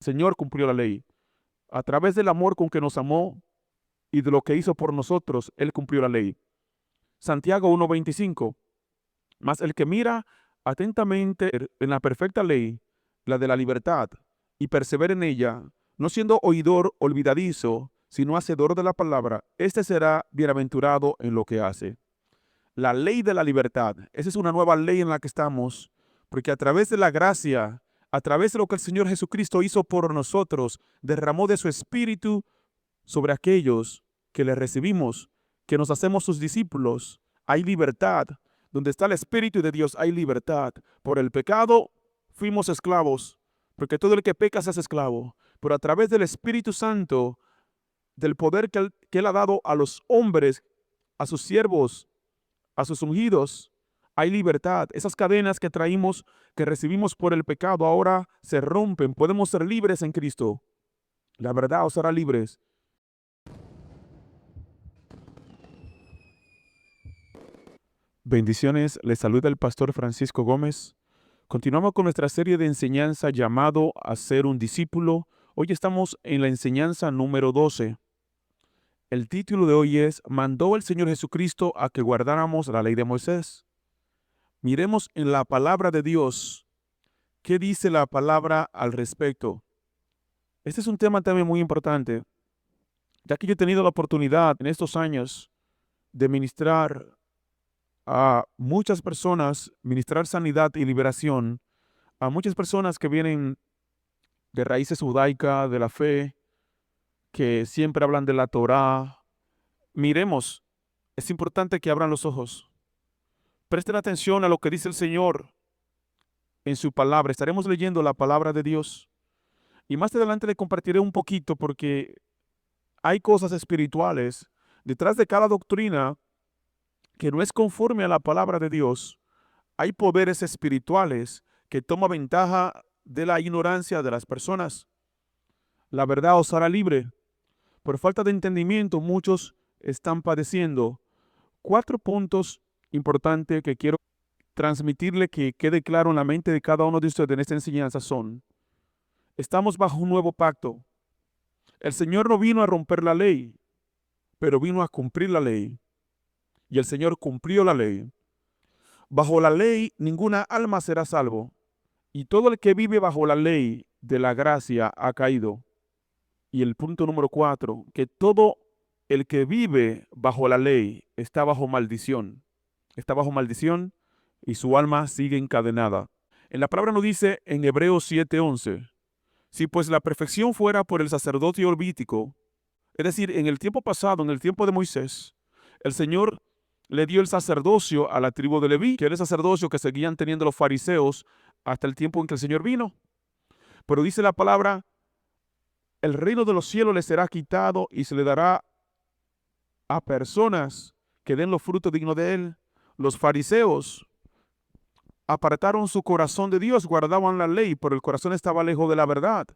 El Señor cumplió la ley. A través del amor con que nos amó y de lo que hizo por nosotros, Él cumplió la ley. Santiago 1:25. Mas el que mira atentamente en la perfecta ley, la de la libertad, y persevera en ella, no siendo oidor olvidadizo, sino hacedor de la palabra, este será bienaventurado en lo que hace. La ley de la libertad, esa es una nueva ley en la que estamos, porque a través de la gracia, a través de lo que el Señor Jesucristo hizo por nosotros, derramó de su Espíritu sobre aquellos que le recibimos, que nos hacemos sus discípulos. Hay libertad. Donde está el Espíritu de Dios hay libertad. Por el pecado fuimos esclavos, porque todo el que peca se hace esclavo. Pero a través del Espíritu Santo, del poder que él ha dado a los hombres, a sus siervos, a sus ungidos, hay libertad. Esas cadenas que traímos, que recibimos por el pecado, ahora se rompen. Podemos ser libres en Cristo. La verdad os hará libres. Bendiciones, les saluda el pastor Francisco Gómez. Continuamos con nuestra serie de enseñanza llamado a ser un discípulo. Hoy estamos en la enseñanza número 12. El título de hoy es ¿Mandó el Señor Jesucristo a que guardáramos la ley de Moisés? Miremos en la palabra de Dios. ¿Qué dice la palabra al respecto? Este es un tema también muy importante, ya que yo he tenido la oportunidad en estos años de ministrar a muchas personas, ministrar sanidad y liberación a muchas personas que vienen de raíces judaicas, de la fe, que siempre hablan de la Torá. Miremos, es importante que abran los ojos. Presten atención a lo que dice el Señor en su palabra. Estaremos leyendo la palabra de Dios. Y más adelante le compartiré un poquito porque hay cosas espirituales detrás de cada doctrina que no es conforme a la palabra de Dios. Hay poderes espirituales que toman ventaja de la ignorancia de las personas. La verdad os hará libre. Por falta de entendimiento, muchos están padeciendo. 4 puntos importantes que quiero transmitirle, que quede claro en la mente de cada uno de ustedes en esta enseñanza son: estamos bajo un nuevo pacto. El Señor no vino a romper la ley, pero vino a cumplir la ley. Y el Señor cumplió la ley. Bajo la ley, ninguna alma será salvo. Y todo el que vive bajo la ley de la gracia ha caído. Y el punto número 4, que todo el que vive bajo la ley está bajo maldición. Está bajo maldición y su alma sigue encadenada. En la palabra nos dice en Hebreos 7:11, si pues la perfección fuera por el sacerdocio levítico, es decir, en el tiempo pasado, en el tiempo de Moisés, el Señor le dio el sacerdocio a la tribu de Leví, que era el sacerdocio que seguían teniendo los fariseos hasta el tiempo en que el Señor vino. Pero dice la palabra, el reino de los cielos le será quitado y se le dará a personas que den los frutos dignos de él. Los fariseos apartaron su corazón de Dios, guardaban la ley, pero el corazón estaba lejos de la verdad.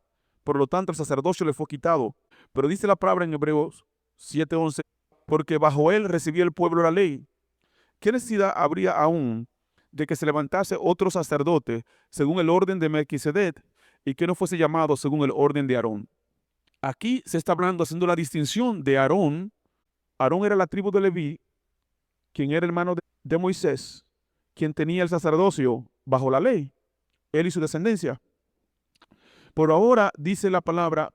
Por lo tanto, el sacerdocio le fue quitado. Pero dice la palabra en Hebreos 7:11, porque bajo él recibió el pueblo la ley. ¿Qué necesidad habría aún de que se levantase otro sacerdote según el orden de Melquisedec y que no fuese llamado según el orden de Aarón? Aquí se está hablando, haciendo la distinción de Aarón. Aarón era la tribu de Leví, quien era hermano de Moisés, quien tenía el sacerdocio bajo la ley, él y su descendencia. Por ahora, dice la palabra,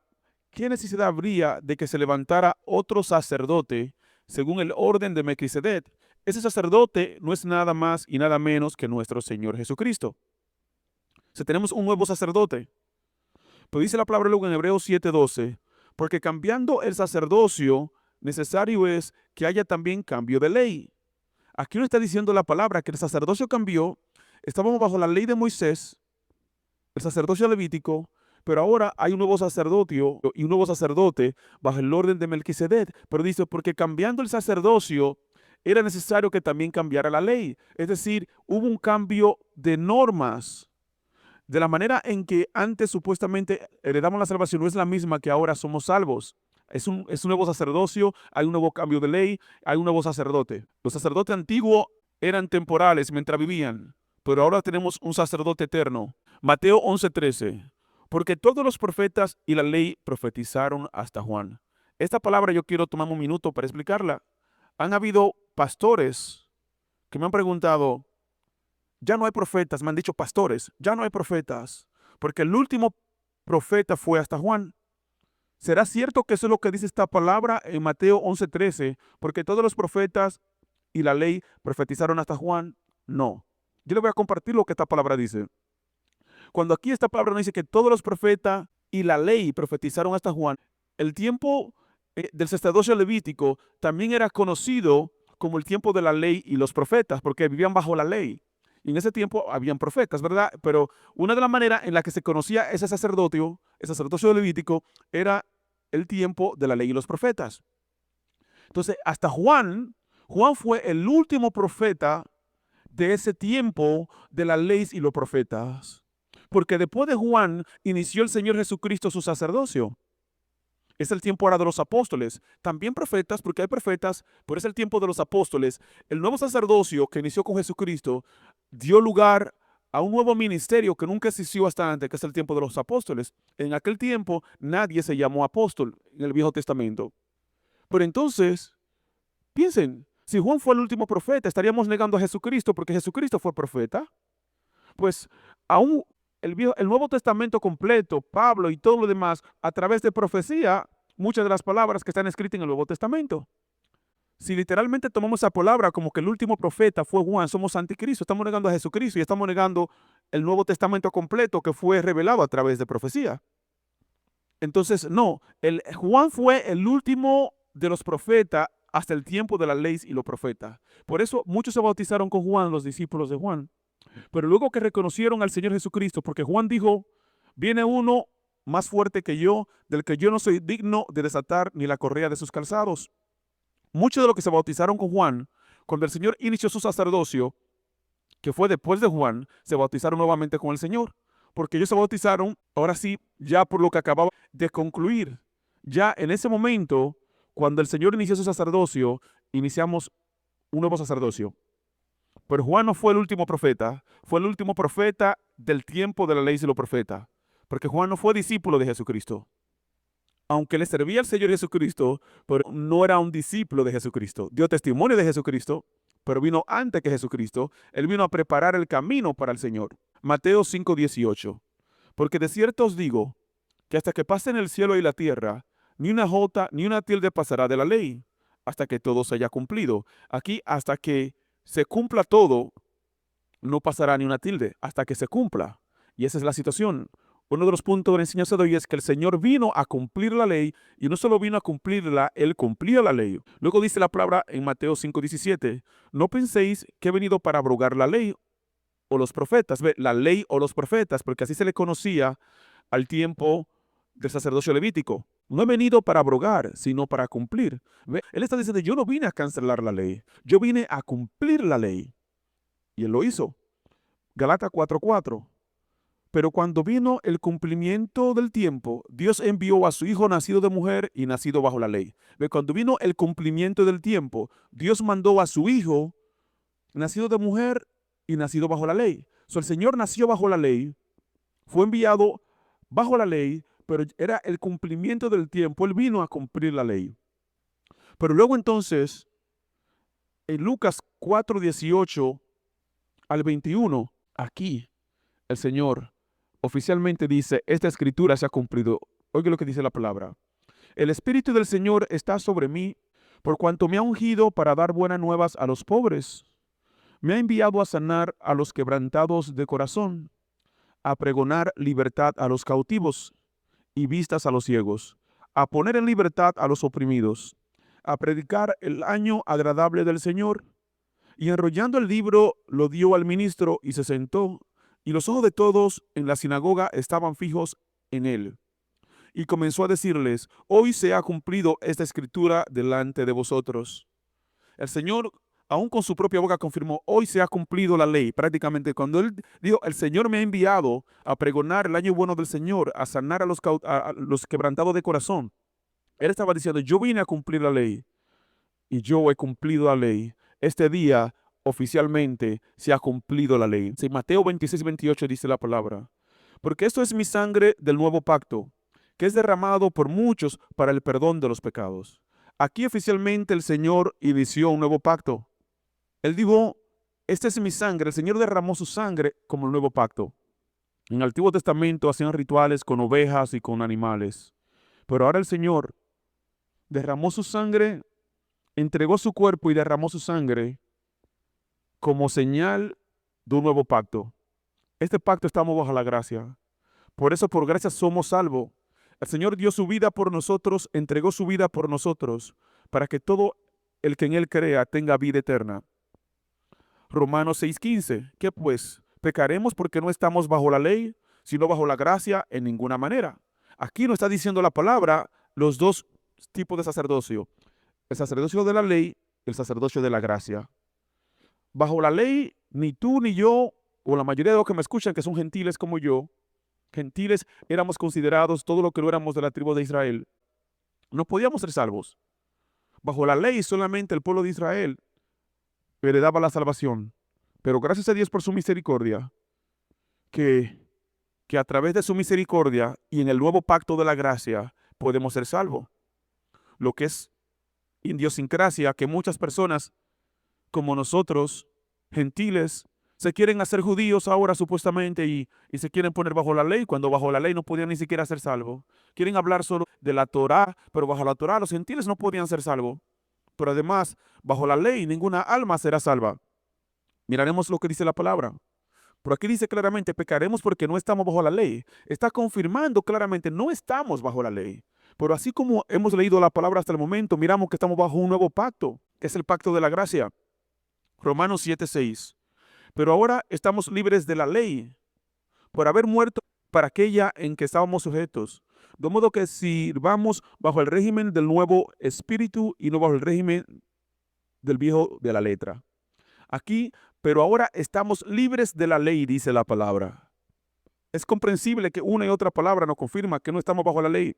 ¿qué necesidad habría de que se levantara otro sacerdote según el orden de Melquisedec? Ese sacerdote no es nada más y nada menos que nuestro Señor Jesucristo. O sea, tenemos un nuevo sacerdote. Pero dice la palabra luego en Hebreos 7:12, porque cambiando el sacerdocio, necesario es que haya también cambio de ley. Aquí no está diciendo la palabra que el sacerdocio cambió. Estábamos bajo la ley de Moisés, el sacerdocio levítico, pero ahora hay un nuevo sacerdocio y un nuevo sacerdote bajo el orden de Melquisedec. Pero dice, porque cambiando el sacerdocio, era necesario que también cambiara la ley. Es decir, hubo un cambio de normas. De la manera en que antes supuestamente heredamos la salvación no es la misma que ahora somos salvos. Es un nuevo sacerdocio, hay un nuevo cambio de ley, hay un nuevo sacerdote. Los sacerdotes antiguos eran temporales mientras vivían, pero ahora tenemos un sacerdote eterno. Mateo 11:13. Porque todos los profetas y la ley profetizaron hasta Juan. Esta palabra yo quiero tomar un minuto para explicarla. Han habido pastores que me han preguntado, ya no hay profetas, me han dicho pastores, ya no hay profetas, porque el último profeta fue hasta Juan. ¿Será cierto que eso es lo que dice esta palabra en Mateo 11:13? Porque todos los profetas y la ley profetizaron hasta Juan. No. Yo le voy a compartir lo que esta palabra dice. Cuando aquí esta palabra nos dice que todos los profetas y la ley profetizaron hasta Juan, el tiempo del sacerdocio levítico también era conocido como el tiempo de la ley y los profetas, porque vivían bajo la ley. Y en ese tiempo habían profetas, ¿verdad? Pero una de las maneras en la que se conocía ese sacerdocio levítico, era el tiempo de la ley y los profetas. Entonces, hasta Juan fue el último profeta de ese tiempo de las leyes y los profetas. Porque después de Juan inició el Señor Jesucristo su sacerdocio. Es el tiempo ahora de los apóstoles. También profetas, porque hay profetas, pero es el tiempo de los apóstoles. El nuevo sacerdocio que inició con Jesucristo dio lugar a un nuevo ministerio que nunca existió hasta antes, que es el tiempo de los apóstoles. En aquel tiempo nadie se llamó apóstol en el Viejo Testamento. Pero entonces, piensen, si Juan fue el último profeta, estaríamos negando a Jesucristo porque Jesucristo fue profeta. Pues aún el Nuevo Testamento completo, Pablo y todo lo demás, a través de profecía, muchas de las palabras que están escritas en el Nuevo Testamento. Si literalmente tomamos esa palabra como que el último profeta fue Juan, somos anticristo, estamos negando a Jesucristo y estamos negando el Nuevo Testamento completo que fue revelado a través de profecía. Entonces, no, Juan fue el último de los profetas hasta el tiempo de las leyes y los profetas. Por eso muchos se bautizaron con Juan, los discípulos de Juan. Pero luego que reconocieron al Señor Jesucristo, porque Juan dijo, viene uno más fuerte que yo, del que yo no soy digno de desatar ni la correa de sus calzados. Muchos de los que se bautizaron con Juan, cuando el Señor inició su sacerdocio, que fue después de Juan, se bautizaron nuevamente con el Señor. Porque ellos se bautizaron, ahora sí, ya por lo que acababa de concluir. Ya en ese momento, cuando el Señor inició su sacerdocio, iniciamos un nuevo sacerdocio. Pero Juan no fue el último profeta, fue el último profeta del tiempo de la ley y los profetas, porque Juan no fue discípulo de Jesucristo. Aunque le servía al Señor Jesucristo, pero no era un discípulo de Jesucristo. Dio testimonio de Jesucristo, pero vino antes que Jesucristo. Él vino a preparar el camino para el Señor. Mateo 5:18. Porque de cierto os digo, que hasta que pasen el cielo y la tierra, ni una jota ni una tilde pasará de la ley, hasta que todo se haya cumplido. Aquí, hasta que se cumpla todo, no pasará ni una tilde, hasta que se cumpla. Y esa es la situación. Uno de los puntos de la enseñanza de hoy es que el Señor vino a cumplir la ley, y no solo vino a cumplirla, Él cumplía la ley. Luego dice la palabra en Mateo 5:17, no penséis que he venido para abrogar la ley o los profetas. Ve, la ley o los profetas, porque así se le conocía al tiempo del sacerdocio levítico. No he venido para abrogar, sino para cumplir. ¿Ve? Él está diciendo, yo no vine a cancelar la ley, yo vine a cumplir la ley. Y Él lo hizo. Galatas 4:4. Pero cuando vino el cumplimiento del tiempo, Dios envió a su Hijo nacido de mujer y nacido bajo la ley. ¿Ve? Cuando vino el cumplimiento del tiempo, Dios mandó a su Hijo nacido de mujer y nacido bajo la ley. El Señor nació bajo la ley, fue enviado bajo la ley, pero era el cumplimiento del tiempo. Él vino a cumplir la ley. Pero luego entonces, en Lucas 4:18 al 21, aquí el Señor oficialmente dice, esta escritura se ha cumplido. Oiga lo que dice la palabra. El Espíritu del Señor está sobre mí, por cuanto me ha ungido para dar buenas nuevas a los pobres. Me ha enviado a sanar a los quebrantados de corazón, a pregonar libertad a los cautivos y vistas a los ciegos, a poner en libertad a los oprimidos, a predicar el año agradable del Señor. Y enrollando el libro, lo dio al ministro y se sentó, y los ojos de todos en la sinagoga estaban fijos en él. Y comenzó a decirles, hoy se ha cumplido esta escritura delante de vosotros. El Señor, aún con su propia boca, confirmó, hoy se ha cumplido la ley. Prácticamente cuando Él dijo, el Señor me ha enviado a pregonar el año bueno del Señor, a sanar a los quebrantados de corazón. Él estaba diciendo, yo vine a cumplir la ley y yo he cumplido la ley. Este día oficialmente se ha cumplido la ley. En Mateo 26:28 dice la palabra, Porque esto es mi sangre del nuevo pacto, que es derramado por muchos para el perdón de los pecados. Aquí oficialmente el Señor inició un nuevo pacto. Él dijo, esta es mi sangre. El Señor derramó su sangre como el nuevo pacto. En el Antiguo Testamento hacían rituales con ovejas y con animales. Pero ahora el Señor derramó su sangre, entregó su cuerpo y derramó su sangre como señal de un nuevo pacto. Este pacto estamos bajo la gracia. Por eso por gracia somos salvos. El Señor dio su vida por nosotros, entregó su vida por nosotros, para que todo el que en Él crea tenga vida eterna. Romanos 6:15. ¿Qué pues? ¿Pecaremos porque no estamos bajo la ley, sino bajo la gracia? En ninguna manera. Aquí nos está diciendo la palabra los dos tipos de sacerdocio. El sacerdocio de la ley y el sacerdocio de la gracia. Bajo la ley, ni tú ni yo, o la mayoría de los que me escuchan, que son gentiles como yo, gentiles éramos considerados todo lo que no éramos de la tribu de Israel. No podíamos ser salvos. Bajo la ley solamente el pueblo de Israel heredaba la salvación. Pero gracias a Dios por su misericordia, que, que a través de su misericordia y en el nuevo pacto de la gracia podemos ser salvos. Lo que es idiosincrasia, que muchas personas como nosotros, gentiles, se quieren hacer judíos ahora supuestamente y se quieren poner bajo la ley, cuando bajo la ley no podían ni siquiera ser salvos. Quieren hablar solo de la Torá, pero bajo la Torá los gentiles no podían ser salvos. Pero además, bajo la ley ninguna alma será salva. Miraremos lo que dice la palabra. Pero aquí dice claramente, pecaremos porque no estamos bajo la ley. Está confirmando claramente, no estamos bajo la ley. Pero así como hemos leído la palabra hasta el momento, miramos que estamos bajo un nuevo pacto, que es el pacto de la gracia. Romanos 7:6. Pero ahora estamos libres de la ley por haber muerto para aquella en que estábamos sujetos. De modo que sirvamos bajo el régimen del nuevo espíritu y no bajo el régimen del viejo de la letra. Aquí, pero ahora estamos libres de la ley, dice la palabra. Es comprensible que una y otra palabra nos confirma que no estamos bajo la ley.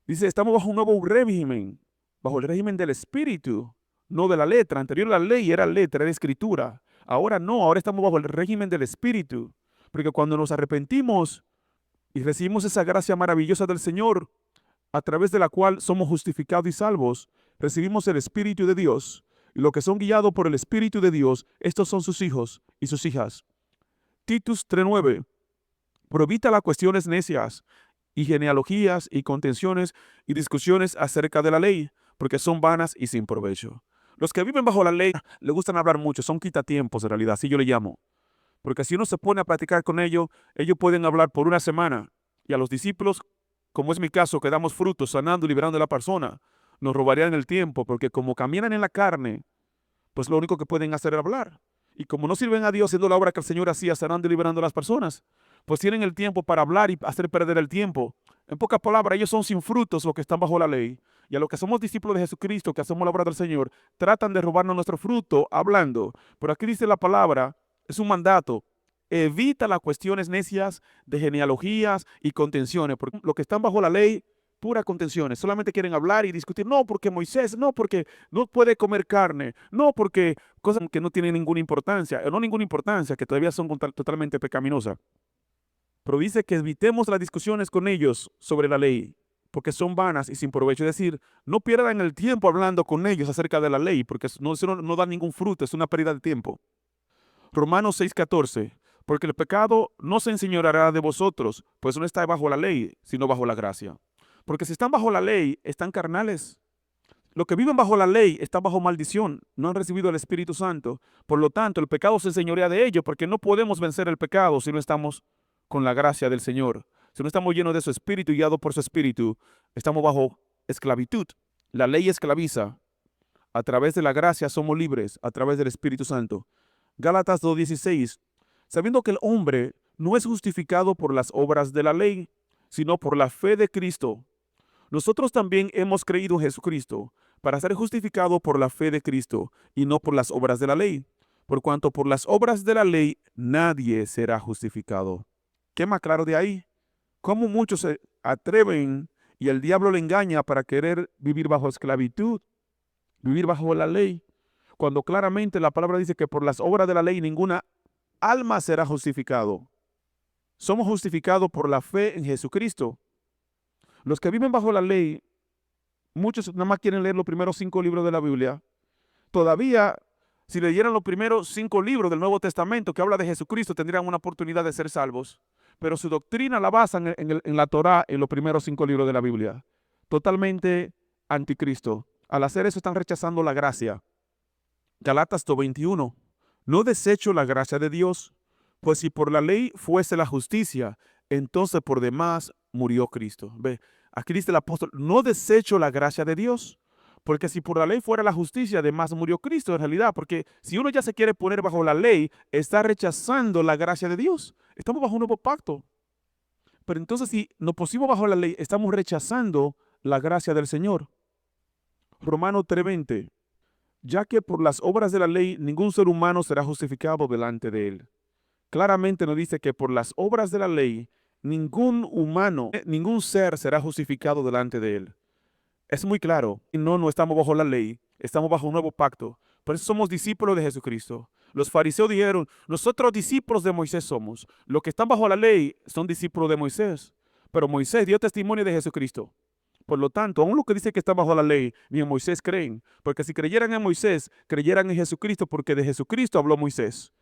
Dice, estamos bajo un nuevo régimen, bajo el régimen del espíritu, no de la letra. Anterior la ley era letra, era escritura. Ahora no, ahora estamos bajo el régimen del espíritu. Porque cuando nos arrepentimos y recibimos esa gracia maravillosa del Señor, a través de la cual somos justificados y salvos, recibimos el Espíritu de Dios. Y los que son guiados por el Espíritu de Dios, estos son sus hijos y sus hijas. Titus 3:9. Pero evita las cuestiones necias y genealogías y contenciones y discusiones acerca de la ley, porque son vanas y sin provecho. Los que viven bajo la ley le gustan hablar mucho, son quitatiempos en realidad, así yo le llamo. Porque si uno se pone a platicar con ellos, ellos pueden hablar por una semana. Y a los discípulos, como es mi caso, que damos frutos, sanando y liberando a la persona, nos robarían el tiempo, porque como caminan en la carne, pues lo único que pueden hacer es hablar. Y como no sirven a Dios haciendo la obra que el Señor hacía, sanando y liberando a las personas, pues tienen el tiempo para hablar y hacer perder el tiempo. En pocas palabras, ellos son sin frutos los que están bajo la ley. Y a los que somos discípulos de Jesucristo, que hacemos la obra del Señor, tratan de robarnos nuestro fruto hablando. Pero aquí dice la palabra, es un mandato. Evita las cuestiones necias de genealogías y contenciones, porque los que están bajo la ley, pura contenciones, solamente quieren hablar y discutir, no porque Moisés, no porque no puede comer carne, no porque cosas que no tienen ninguna importancia, o no ninguna importancia, que todavía son totalmente pecaminosas. Pero dice que evitemos las discusiones con ellos sobre la ley, porque son vanas y sin provecho. Es decir, no pierdan el tiempo hablando con ellos acerca de la ley, porque eso no da ningún fruto, es una pérdida de tiempo. Romanos 6:14. Porque el pecado no se enseñoreará de vosotros, pues no está bajo la ley, sino bajo la gracia. Porque si están bajo la ley, están carnales. Los que viven bajo la ley están bajo maldición, no han recibido el Espíritu Santo. Por lo tanto, el pecado se enseñorea de ellos, porque no podemos vencer el pecado si no estamos con la gracia del Señor. Si no estamos llenos de su Espíritu y guiados por su Espíritu, estamos bajo esclavitud. La ley esclaviza. A través de la gracia somos libres, a través del Espíritu Santo. Gálatas 2:16. Sabiendo que el hombre no es justificado por las obras de la ley, sino por la fe de Cristo. Nosotros también hemos creído en Jesucristo para ser justificado por la fe de Cristo y no por las obras de la ley, por cuanto por las obras de la ley nadie será justificado. ¿Qué más claro de ahí? Cómo muchos se atreven y el diablo le engaña para querer vivir bajo esclavitud, vivir bajo la ley, cuando claramente la palabra dice que por las obras de la ley ninguna alma será justificado. Somos justificados por la fe en Jesucristo. Los que viven bajo la ley, muchos nada más quieren leer los primeros 5 libros de la Biblia. Todavía, si leyeran los primeros 5 libros del Nuevo Testamento que habla de Jesucristo, tendrían una oportunidad de ser salvos. Pero su doctrina la basan en la Torá, en los primeros 5 libros de la Biblia. Totalmente anticristo. Al hacer eso están rechazando la gracia. Galatas 2:21. No desecho la gracia de Dios, pues si por la ley fuese la justicia, entonces por demás murió Cristo. Ve, aquí dice el apóstol, no desecho la gracia de Dios, porque si por la ley fuera la justicia, además murió Cristo en realidad, porque si uno ya se quiere poner bajo la ley, está rechazando la gracia de Dios. Estamos bajo un nuevo pacto. Pero entonces si nos pusimos bajo la ley, estamos rechazando la gracia del Señor. Romanos 3:20. Ya que por las obras de la ley ningún ser humano será justificado delante de él. Claramente nos dice que por las obras de la ley ningún humano, ningún ser será justificado delante de él. Es muy claro. No estamos bajo la ley, estamos bajo un nuevo pacto. Por eso somos discípulos de Jesucristo. Los fariseos dijeron, nosotros discípulos de Moisés somos. Los que están bajo la ley son discípulos de Moisés. Pero Moisés dio testimonio de Jesucristo. Por lo tanto, aún los que dicen que están bajo la ley, ni en Moisés creen. Porque si creyeran en Moisés, creyeran en Jesucristo, porque de Jesucristo habló Moisés.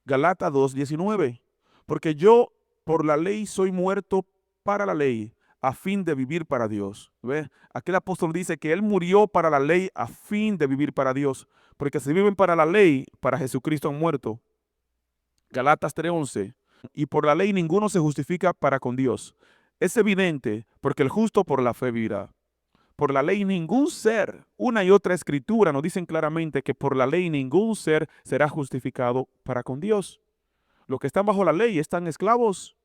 Galatas 2:19. Porque yo por la ley soy muerto para la ley, a fin de vivir para Dios. ¿Ve? Aquí el apóstol dice que él murió para la ley a fin de vivir para Dios. Porque si viven para la ley, para Jesucristo han muerto. Galatas 3:11. Y por la ley ninguno se justifica para con Dios. Es evidente, porque el justo por la fe vivirá. Por la ley ningún ser, una y otra escritura nos dicen claramente que por la ley ningún ser será justificado para con Dios. Los que están bajo la ley están esclavos,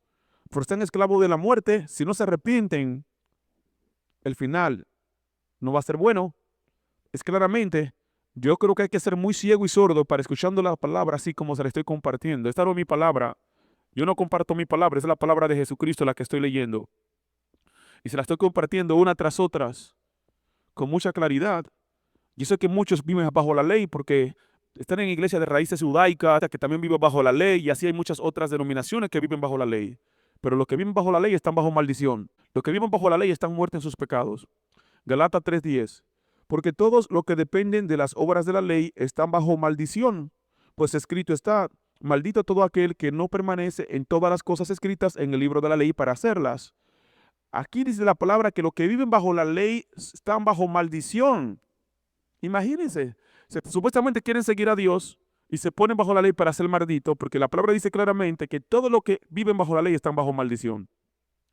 pero están esclavos de la muerte. Si no se arrepienten, el final no va a ser bueno. Es claramente, yo creo que hay que ser muy ciego y sordo para escuchando la palabra así como se la estoy compartiendo. Esta no es mi palabra. Yo no comparto mi palabra, es la palabra de Jesucristo la que estoy leyendo. Y se la estoy compartiendo una tras otras, con mucha claridad. Yo sé que muchos viven bajo la ley porque están en iglesias de raíces judaicas, que también viven bajo la ley, y así hay muchas otras denominaciones que viven bajo la ley. Pero los que viven bajo la ley están bajo maldición. Los que viven bajo la ley están muertos en sus pecados. Galatas 3:10. Porque todos los que dependen de las obras de la ley están bajo maldición. Pues escrito está, maldito todo aquel que no permanece en todas las cosas escritas en el libro de la ley para hacerlas. Aquí dice la palabra que los que viven bajo la ley están bajo maldición. Imagínense, supuestamente quieren seguir a Dios y se ponen bajo la ley para ser malditos, porque la palabra dice claramente que todos los que viven bajo la ley están bajo maldición.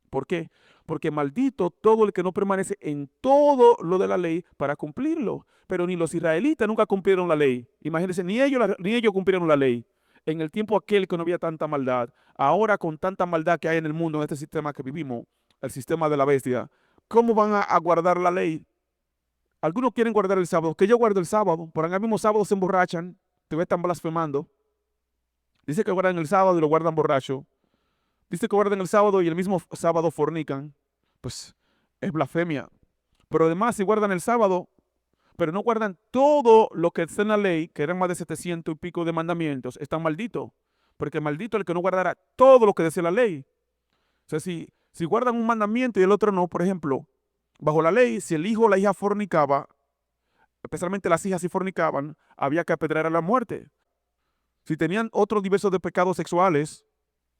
¿Por qué? Porque maldito todo el que no permanece en todo lo de la ley para cumplirlo. Pero ni los israelitas nunca cumplieron la ley. Imagínense, ni ellos cumplieron la ley. En el tiempo aquel que no había tanta maldad, ahora con tanta maldad que hay en el mundo, en este sistema que vivimos, el sistema de la bestia, ¿cómo van a guardar la ley? Algunos quieren guardar el sábado, que yo guardo el sábado, por el mismo sábado se emborrachan, te están blasfemando. Dice que guardan el sábado y lo guardan borracho. Dice que guardan el sábado y el mismo sábado fornican. Pues es blasfemia. Pero además si guardan el sábado, pero no guardan todo lo que está en la ley, que eran más de 700 y pico de mandamientos, están malditos. Porque maldito el que no guardara todo lo que decía la ley. O sea, si guardan un mandamiento y el otro no, por ejemplo, bajo la ley, si el hijo o la hija fornicaba, especialmente las hijas si fornicaban, había que apedrear a la muerte. Si tenían otros diversos de pecados sexuales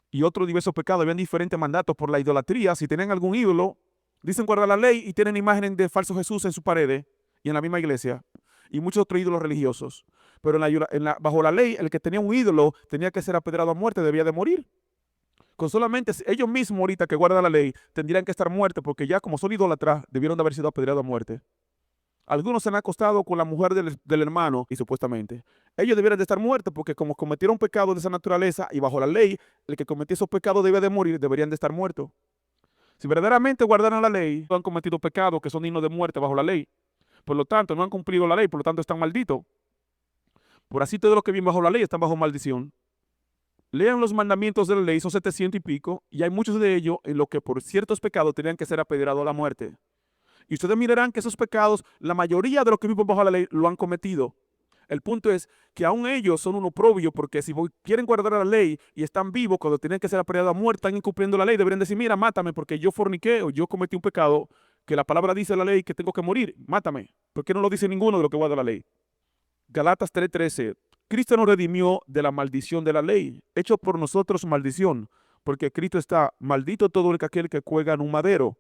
y otros diversos pecados, habían diferentes mandatos por la idolatría. Si tenían algún ídolo, dicen guardar la ley y tienen imágenes de falso Jesús en sus paredes y en la misma iglesia y muchos otros ídolos religiosos. Pero bajo la ley, el que tenía un ídolo tenía que ser apedreado a muerte, debía de morir. Con solamente ellos mismos ahorita que guardan la ley tendrían que estar muertos porque ya como son idólatras debieron de haber sido apedreados a muerte. Algunos se han acostado con la mujer del hermano y supuestamente ellos debieran de estar muertos porque como cometieron pecados de esa naturaleza y bajo la ley el que cometió esos pecados debe de morir, deberían de estar muertos. Si verdaderamente guardaran la ley, no han cometido pecados que son dignos de muerte bajo la ley. Por lo tanto, no han cumplido la ley, por lo tanto están malditos. Por así todos los que viven bajo la ley están bajo maldición. Lean los mandamientos de la ley, son 700 y pico, y hay muchos de ellos en los que por ciertos pecados tenían que ser apedreados a la muerte. Y ustedes mirarán que esos pecados, la mayoría de los que viven bajo la ley lo han cometido. El punto es que aún ellos son un oprobio, porque si quieren guardar la ley y están vivos cuando tienen que ser apedreados a muerte, están incumpliendo la ley, deberían decir, mira, mátame porque yo forniqué o yo cometí un pecado que la palabra dice en la ley que tengo que morir, mátame. ¿Por qué no lo dice ninguno de los que guarda la ley? Galatas 3:13. Cristo nos redimió de la maldición de la ley, hecho por nosotros maldición, porque Cristo está maldito todo aquel que cuelga en un madero.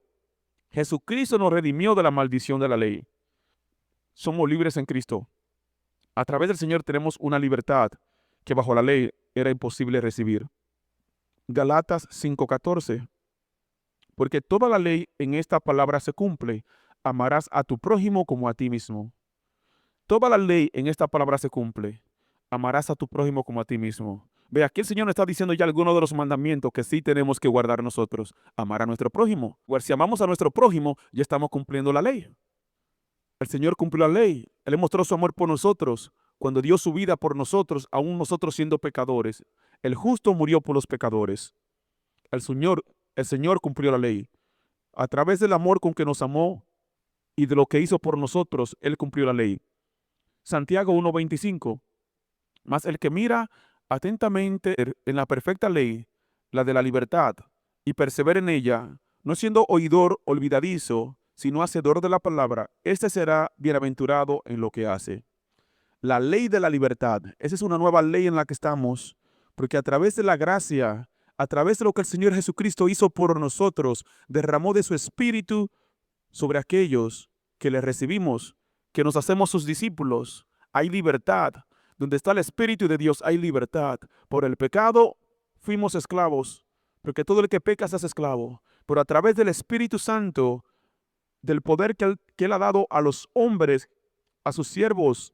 Jesucristo nos redimió de la maldición de la ley. Somos libres en Cristo. A través del Señor tenemos una libertad que bajo la ley era imposible recibir. Galatas 5:14. Porque toda la ley en esta palabra se cumple. Amarás a tu prójimo como a ti mismo. Toda la ley en esta palabra se cumple. Amarás a tu prójimo como a ti mismo. Ve, aquí el Señor nos está diciendo ya algunos de los mandamientos que sí tenemos que guardar nosotros. Amar a nuestro prójimo. Pues si amamos a nuestro prójimo, ya estamos cumpliendo la ley. El Señor cumplió la ley. Él mostró su amor por nosotros cuando dio su vida por nosotros, aún nosotros siendo pecadores. El justo murió por los pecadores. El Señor cumplió la ley. A través del amor con que nos amó y de lo que hizo por nosotros, Él cumplió la ley. Santiago 1:25. Mas el que mira atentamente en la perfecta ley, la de la libertad, y persevera en ella, no siendo oidor olvidadizo, sino hacedor de la palabra, este será bienaventurado en lo que hace. La ley de la libertad, esa es una nueva ley en la que estamos, porque a través de la gracia, a través de lo que el Señor Jesucristo hizo por nosotros, derramó de su Espíritu sobre aquellos que le recibimos, que nos hacemos sus discípulos. Hay libertad. Donde está el Espíritu de Dios hay libertad. Por el pecado fuimos esclavos, porque todo el que peca se hace esclavo. Pero a través del Espíritu Santo, del poder que él ha dado a los hombres, a sus siervos,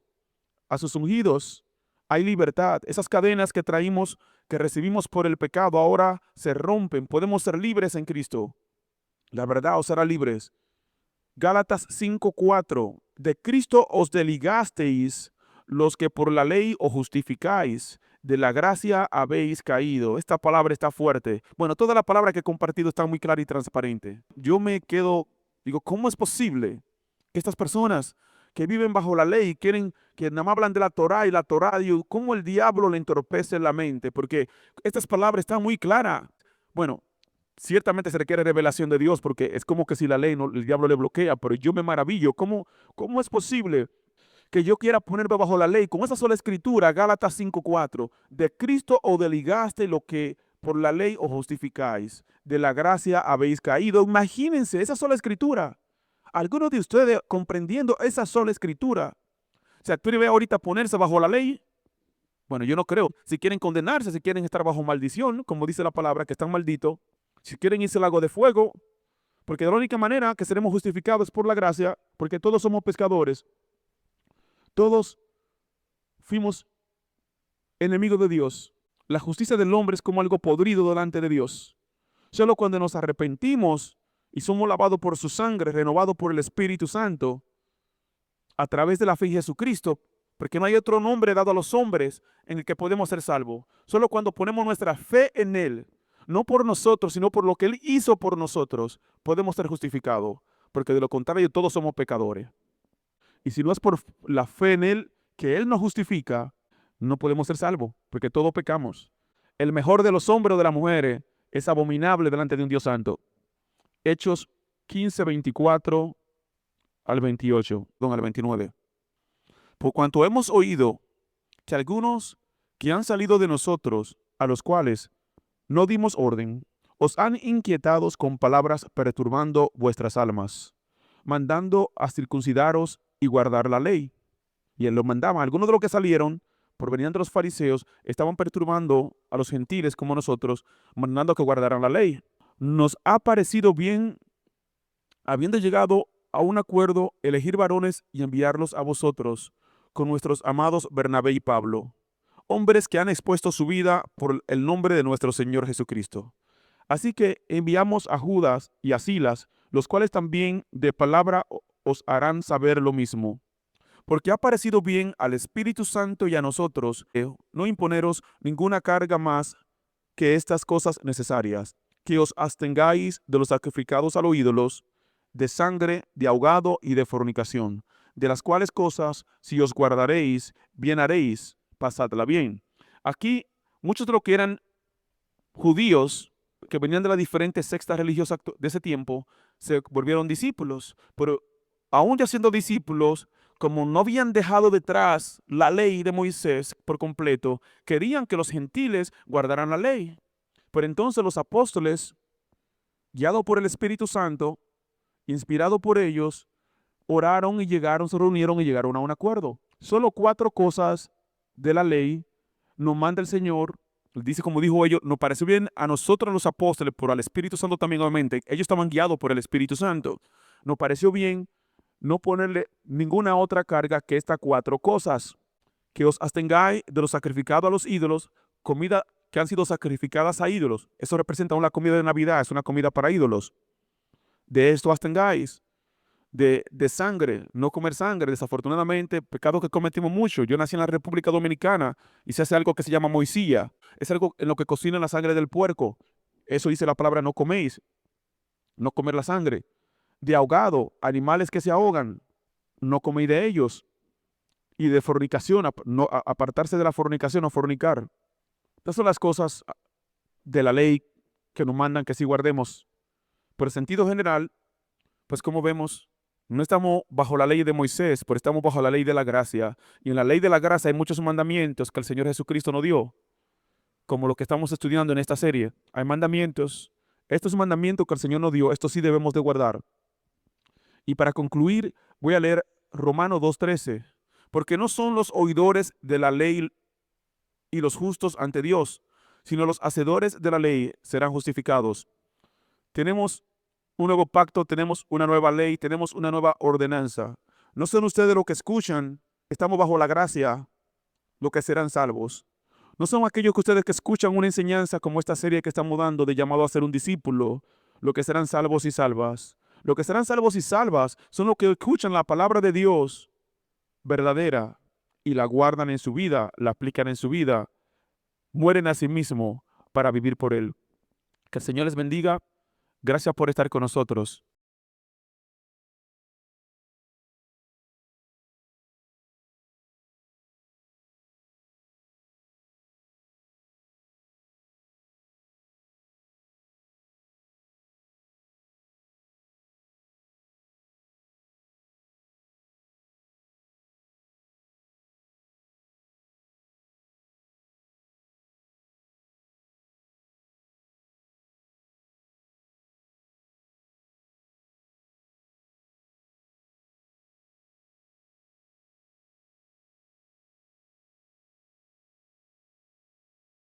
a sus ungidos, hay libertad. Esas cadenas que traímos, que recibimos por el pecado, ahora se rompen. Podemos ser libres en Cristo. La verdad os hará libres. Gálatas 5:4. De Cristo os desligasteis los que por la ley os justificáis, de la gracia habéis caído. Esta palabra está fuerte. Bueno, toda la palabra que he compartido está muy clara y transparente. Yo me quedo, digo, ¿cómo es posible que estas personas que viven bajo la ley quieren que nada más hablan de la Torá y la Torá, digo, cómo el diablo le entorpece la mente? Porque estas palabras están muy claras. Bueno, ciertamente se requiere revelación de Dios porque es como que si la ley, no, el diablo le bloquea, pero yo me maravillo. ¿Cómo es posible que yo quiera ponerme bajo la ley con esa sola escritura? Gálatas 5:4. De Cristo os desligaste lo que por la ley os justificáis. De la gracia habéis caído. Imagínense esa sola escritura. Algunos de ustedes comprendiendo esa sola escritura. O sea, tú debes ahorita ponerse bajo la ley. Bueno, yo no creo. Si quieren condenarse, si quieren estar bajo maldición, como dice la palabra, que están malditos. Si quieren irse al lago de fuego, porque de la única manera que seremos justificados es por la gracia, porque todos somos pescadores. Todos fuimos enemigos de Dios. La justicia del hombre es como algo podrido delante de Dios. Solo cuando nos arrepentimos y somos lavados por su sangre, renovados por el Espíritu Santo, a través de la fe en Jesucristo, porque no hay otro nombre dado a los hombres en el que podemos ser salvos. Solo cuando ponemos nuestra fe en Él, no por nosotros, sino por lo que Él hizo por nosotros, podemos ser justificados, porque de lo contrario todos somos pecadores. Y si no es por la fe en Él, que Él nos justifica, no podemos ser salvos, porque todos pecamos. El mejor de los hombres o de las mujeres es abominable delante de un Dios santo. Hechos 15:24 al 28, al 29. Por cuanto hemos oído que algunos que han salido de nosotros, a los cuales no dimos orden, os han inquietado con palabras perturbando vuestras almas, mandando a circuncidaros y guardar la ley. Y él lo mandaba. Algunos de los que salieron, provenían de los fariseos, estaban perturbando a los gentiles como nosotros, mandando que guardaran la ley. Nos ha parecido bien, habiendo llegado a un acuerdo, elegir varones y enviarlos a vosotros, con nuestros amados Bernabé y Pablo, hombres que han expuesto su vida por el nombre de nuestro Señor Jesucristo. Así que enviamos a Judas y a Silas, los cuales también de palabra os harán saber lo mismo. Porque ha parecido bien al Espíritu Santo y a nosotros no imponeros ninguna carga más que estas cosas necesarias, que os abstengáis de los sacrificados a los ídolos, de sangre, de ahogado y de fornicación. de las cuales cosas, si os guardaréis, bien haréis, pasadla bien. Aquí, muchos de los que eran judíos, que venían de las diferentes sectas religiosas de ese tiempo, se volvieron discípulos, pero aún ya siendo discípulos, como no habían dejado detrás la ley de Moisés por completo, querían que los gentiles guardaran la ley. Pero entonces los apóstoles, guiados por el Espíritu Santo, inspirados por ellos, oraron y llegaron, se reunieron y llegaron a un acuerdo. Solo 4 cosas de la ley nos manda el Señor. Dice, como dijo ellos, nos pareció bien a nosotros los apóstoles, pero al Espíritu Santo también, obviamente. Ellos estaban guiados por el Espíritu Santo. Nos pareció bien no ponerle ninguna otra carga que estas 4 cosas. Que os abstengáis de lo sacrificado a los ídolos, comida que han sido sacrificadas a ídolos. Eso representa una comida de Navidad, es una comida para ídolos. De esto abstengáis. De sangre, no comer sangre. Desafortunadamente, pecado que cometimos mucho. Yo nací en la República Dominicana y se hace algo que se llama moisilla. Es algo en lo que cocinan la sangre del puerco. Eso dice la palabra no coméis, no comer la sangre. De ahogado, animales que se ahogan, no coméis de ellos. Y de fornicación, no, apartarse de la fornicación o fornicar. Estas son las cosas de la ley que nos mandan que sí guardemos. Por el sentido general, pues como vemos, no estamos bajo la ley de Moisés, pero estamos bajo la ley de la gracia. Y en la ley de la gracia hay muchos mandamientos que el Señor Jesucristo nos dio, como lo que estamos estudiando en esta serie. Hay mandamientos. Estos mandamientos que el Señor nos dio, estos sí debemos de guardar. Y para concluir, voy a leer Romanos 2:13. Porque no son los oidores de la ley y los justos ante Dios, sino los hacedores de la ley serán justificados. Tenemos un nuevo pacto, tenemos una nueva ley, tenemos una nueva ordenanza. No son ustedes los que escuchan, estamos bajo la gracia, los que serán salvos. No son aquellos que ustedes que escuchan una enseñanza como esta serie que estamos dando de llamado a ser un discípulo, los que serán salvos y salvas. Los que serán salvos y salvas son los que escuchan la palabra de Dios verdadera y la guardan en su vida, la aplican en su vida, mueren a sí mismos para vivir por Él. Que el Señor les bendiga. Gracias por estar con nosotros.